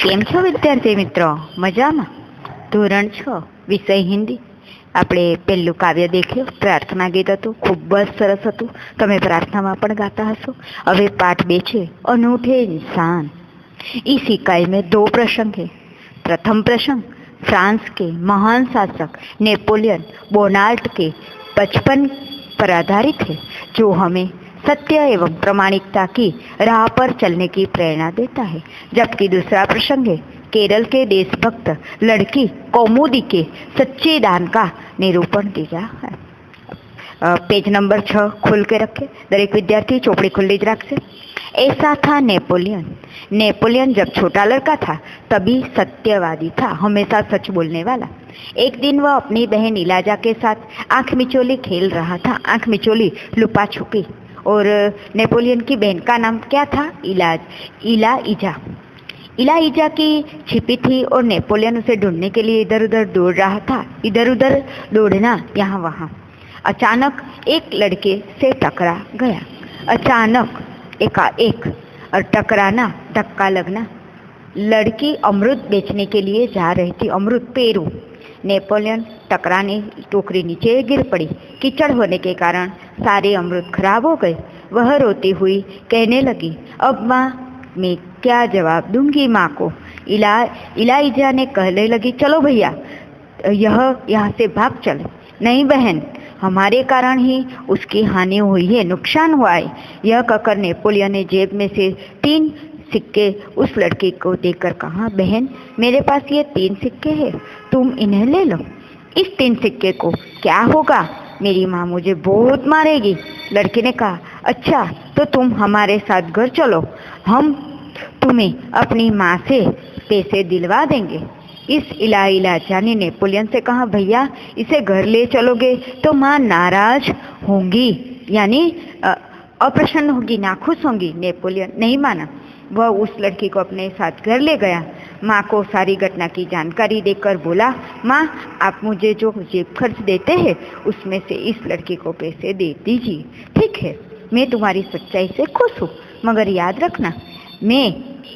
કેમ છો વિદ્યાર્થી મિત્રો? મજામાં? ધોરણ 6 વિષય હિન્દી. આપણે પહેલું કાવ્ય દેખ્યું, પ્રાર્થના ગીત હતું. ખૂબ જ સરસ હતું. તમે પ્રાર્થનામાં પણ ગાતા હશો. હવે પાઠ 2 છે, अनूठे इंसान। इस इकाई में 2 प्रसंग है। प्रथम प्रसंग फ्रांस के महान शासक नेपोलियन बोनापार्ट के बचपन पर आधारित है, जो हमें सत्य एवं प्रामाणिकता की राह पर चलने की प्रेरणा देता है। जबकि दूसरा प्रसंग है केरल के देशभक्त लड़की कौमुदी के सच्चे दान का निरूपण दिया है। पेज नंबर 6 खोल के रखे। दरेक विद्यार्थी चोपड़ी खुली ज रखसे। ऐसा था नेपोलियन। नेपोलियन जब छोटा लड़का था तभी सत्यवादी था, हमेशा सच बोलने वाला। एक दिन वह अपनी बहन इलाजा के साथ आंख मिचोली खेल रहा था। आंख मिचोली लुपा छुपी। और नेपोलियन की बहन का नाम क्या था? इलाइजा। इलाइजा की छिपी थी और नेपोलियन उसे ढूंढने के लिए इधर उधर दौड़ रहा था। इधर उधर दौड़ना, यहाँ वहाँ। अचानक एक लड़के से टकरा गया। अचानक एकाएक, और टकराना, धक्का लगना। लड़की अमृत बेचने के लिए जा रही थी, अमृत पेरू। नेपोलियन टकराने टोकरी नीचे गिर पड़ी। कीचड़ होने के कारण सारे अमृत खराब हो गए। वह रोती हुई कहने लगी, अब माँ मैं क्या जवाब दूंगी माँ को? इलाइजा ने कहने लगी, चलो भैया यहाँ से भाग चले। नहीं बहन, हमारे कारण ही उसकी हानि हुई है, नुकसान हुआ है। यह कहकर नेपोलियन ने जेब में से 3 सिक्के उस लड़की को देकर कहा, बहन मेरे पास ये 3 सिक्के हैं, तुम इन्हें ले लो। इस 3 सिक्के को क्या होगा? मेरी माँ मुझे बहुत मारेगी। लड़की ने कहा, अच्छा तो तुम हमारे साथ घर चलो, हम तुम्हें अपनी माँ से पैसे दिलवा देंगे। इस इलाइजा ने नेपोलियन से कहा, भैया इसे घर ले चलोगे तो माँ नाराज होंगी, यानी अप्रसन्न होगी, नाखुश होंगी। नेपोलियन नहीं माना। वह उस लड़की को अपने साथ घर ले गया। माँ को सारी घटना की जानकारी देकर बोला, माँ आप मुझे जो जेब खर्च देते हैं उसमें से इस लड़की को पैसे दे दीजिए। ठीक है, मैं तुम्हारी सच्चाई से खुश हूँ, मगर याद रखना मैं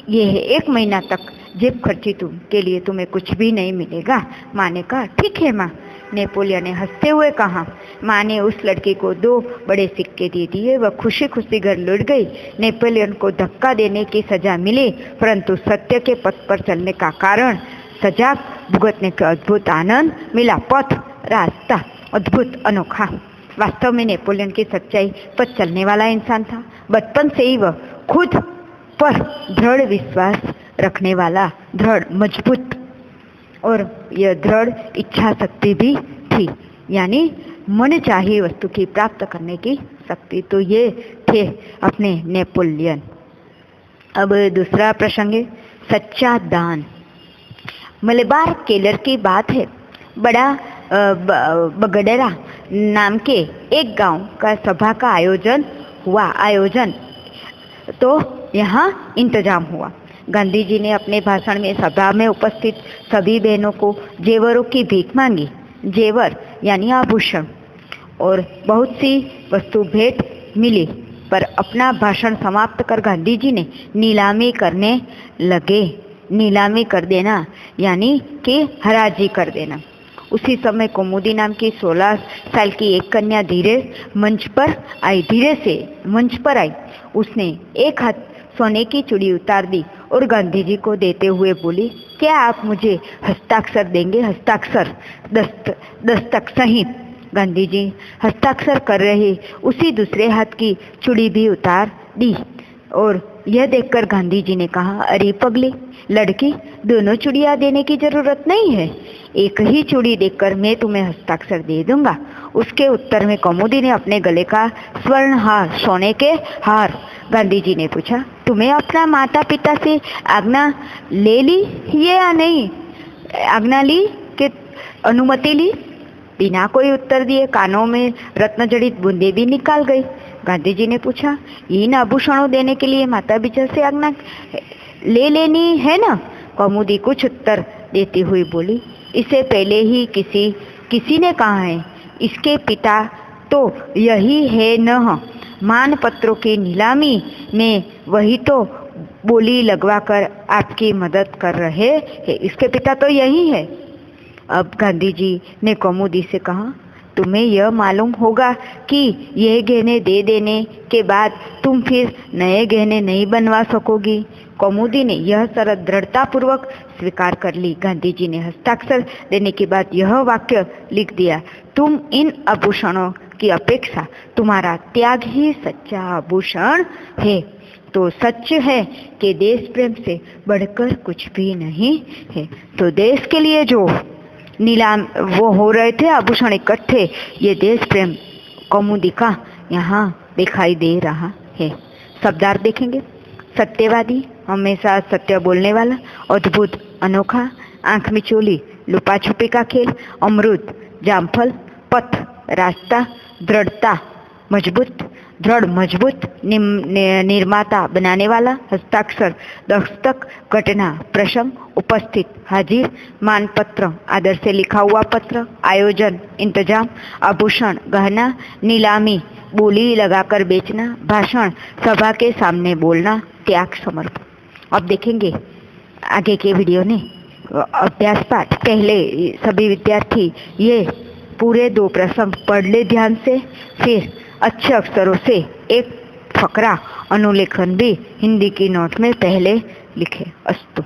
ये 1 महीना तक जेब खर्ची के लिए तुम्हें कुछ भी नहीं मिलेगा। माँ ने कहा, ठीक है माँ। नेपोलियन ने हंसते हुए कहा। माँ ने उस लड़की को 2 बड़े सिक्के दे दिए। वह खुशी खुशी घर लौट गई। नेपोलियन को धक्का देने की सजा मिली, परंतु सत्य के पथ पर चलने का कारण सजा भुगतने का अद्भुत आनंद मिला। पथ, रास्ता अद्भुत, अनोखा। वास्तव में नेपोलियन की सच्चाई पर चलने वाला इंसान था। बचपन से ही वह खुद पर दृढ़ विश्वास रखने वाला, दृढ़, मजबूत, और यह दृढ़ इच्छा शक्ति भी थी, यानी मन चाहिए वस्तु की प्राप्त करने की शक्ति। तो ये थे अपने नेपोलियन। अब दूसरा प्रसंग है सच्चा दान। मलबार केरल की बात है। बड़ा बगडेरा नाम के एक गांव का सभा का आयोजन तो यहाँ इंतजाम हुआ। गांधी जी ने अपने भाषण में सभा में उपस्थित सभी बहनों को जेवरों की भीख मांगी। जेवर यानी आभूषण, और बहुत सी वस्तु भेंट मिली। पर अपना भाषण समाप्त कर गांधी जी ने नीलामी करने लगे। नीलामी कर देना यानी कि हराजी कर देना। उसी समय कौमुदी नाम की 16 साल की एक कन्या धीरे से मंच पर आई। उसने एक हाथ सोने की चूड़ी उतार दी और गांधी जी को देते हुए बोली, क्या आप मुझे हस्ताक्षर देंगे? हस्ताक्षर, दस्तक सही। गांधी जी हस्ताक्षर कर रहे उसी दूसरे हाथ की चूड़ी भी उतार दी। और यह देखकर गांधी जी ने कहा, अरे पगली लड़की, दोनों चूड़ियाँ देने की जरूरत नहीं है, एक ही चूड़ी देकर मैं तुम्हें हस्ताक्षर दे दूंगा। उसके उत्तर में कौमुदी ने अपने गले का स्वर्ण हार, सोने के हार। गांधी जी ने पूछा, तुम्हें अपना माता पिता से आज्ञा ले ली या नहीं? आज्ञा ली कि अनुमति ली? बिना कोई उत्तर दिए कानों में रत्न जड़ित बूंदे भी निकाल गई। गांधी जी ने पूछा, इन आभूषणों देने के लिए माता पिता से आज्ञा ले लेनी है ना? कौमुदी कुछ उत्तर देती हुई बोली, इसे पहले ही किसी ने कहा है, इसके पिता तो यही है न? मान पत्रों की नीलामी में वही तो बोली लगवाकर आपकी मदद कर रहे हैं। इसके पिता तो यही है। अब गांधी जी ने कौमुदी से कहा, तुम्हें यह मालूम होगा कि यह गहने दे देने के बाद तुम फिर नए गहने नहीं बनवा सकोगी। कौमुदी ने यह शर्त दृढ़तापूर्वक स्वीकार कर ली। गांधी जी ने हस्ताक्षर देने के बाद यह वाक्य लिख दिया, तुम इन आभूषणों की अपेक्षा तुम्हारा त्याग ही सच्चा आभूषण है। तो सच है कि देश प्रेम से बढ़कर कुछ भी नहीं है। तो देश के लिए जो नीलाम वो हो रहे थे आभूषण इकट्ठे, ये देश प्रेम कौमुदी का यहाँ दिखाई दे रहा है। शब्दार्थ देखेंगे, सत्यवादी, हमेशा सत्य बोलने वाला, अद्भुत, अनोखा, आंख मिचोली, लुपा छुपी का खेल, अमृत, जामफल, पथ, रास्ता, दृढ़ता, मजबूत, दृढ़ मजबूत, निर्माता, बनाने वाला, हस्ताक्षर, दस्तक, घटना, प्रसंग, उपस्थित, हाजिर, मानपत्र, आदर से लिखा हुआ पत्र, आयोजन, इंतजाम, आभूषण, गहना, नीलामी, बोली लगाकर बेचना, भाषण, सभा के सामने बोलना, त्याग, समर्पण। अब देखेंगे आगे के वीडियो में अभ्यास पाठ। पहले सभी विद्यार्थी ये पूरे 2 प्रसंग पढ़ ले ध्यान से, फिर अच्छे अक्षरों से एक फकरा अनुलेखन भी हिंदी की नोट में पहले लिखे। अस्तु।